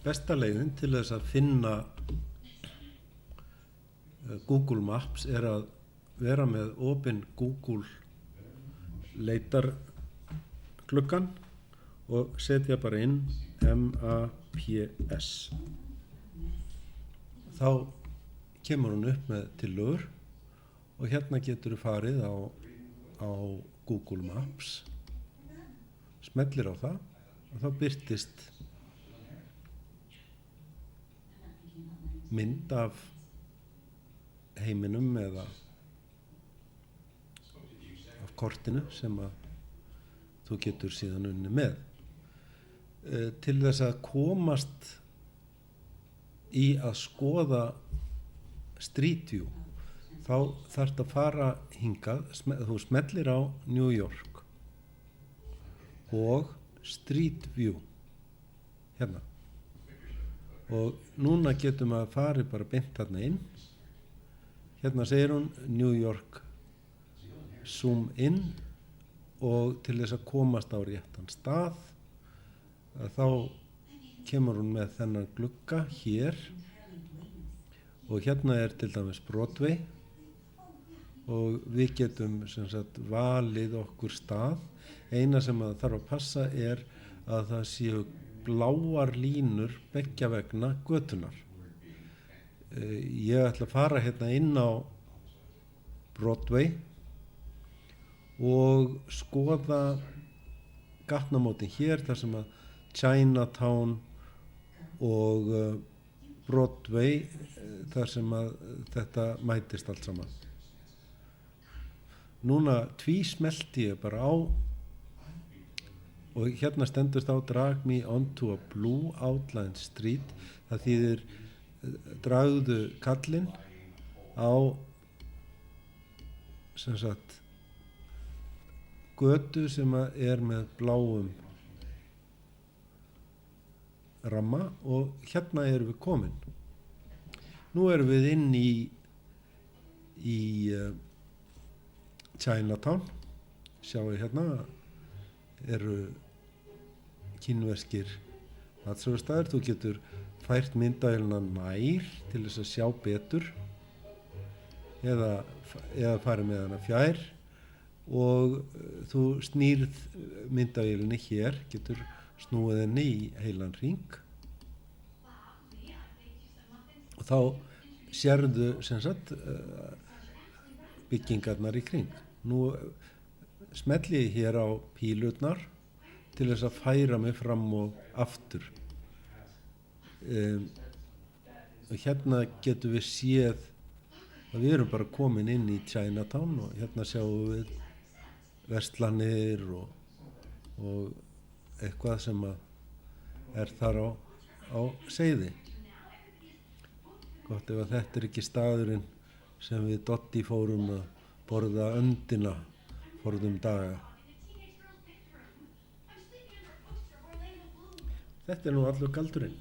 Besta leiðin til þess að finna Google Maps að vera með opinn Google leitargluggan og setja bara inn MAPS. Þá kemur hún upp með tillögur og hérna getur þú farið á Google Maps, smellir á það og þá birtist mynd af heiminum eða af kortinu sem að þú getur síðan unni með. Til þess að komast í að skoða Street View þá þarftu að fara hingað, þú smellir á New York og Street View hérna og núna getum að fara bara beint þarna inn. Hérna segir hún New York zoom in og til þess að komast á réttan stað þá kemur hún með þennan glugga hér og hérna til dæmis Broadway og við getum sem sagt valið okkur stað. Eina sem að þarf að passa að það séu bláar línur beggja vegna götunar. Ég ætla að fara hérna inn á Broadway og skoða gatnamótin hér þar sem að Chinatown og Broadway þar sem að þetta mætist allt saman. Núna tvísmelti ég bara á og hérna stendurst á drag me onto a blue outline street. Það þýðir dragðu kallinn á sem sagt götu sem með bláum ramma og hérna erum við komin. Nú erum við inn í Chinatown. Sjáu hérna eru kínverskir matsölustaðir. Þú getur fært myndavélina nær til þess að sjá betur eða farið með hana fjær og þú snýrð myndavélinni hér, getur snúið henni í heilan hring og þá sérðu sem sagt byggingarnar í kring. Nú smelli ég hér á pílurnar til þess að færa mig fram og aftur. Og hérna getum við séð að við erum bara komin inn í Chinatown og hérna sjáum við verslanir og eitthvað sem að þar á seiði. Gott ef að þetta ekki staðurinn sem við Doddi fórum að borða öndina forðum daga. Þetta nú allur galdurinn.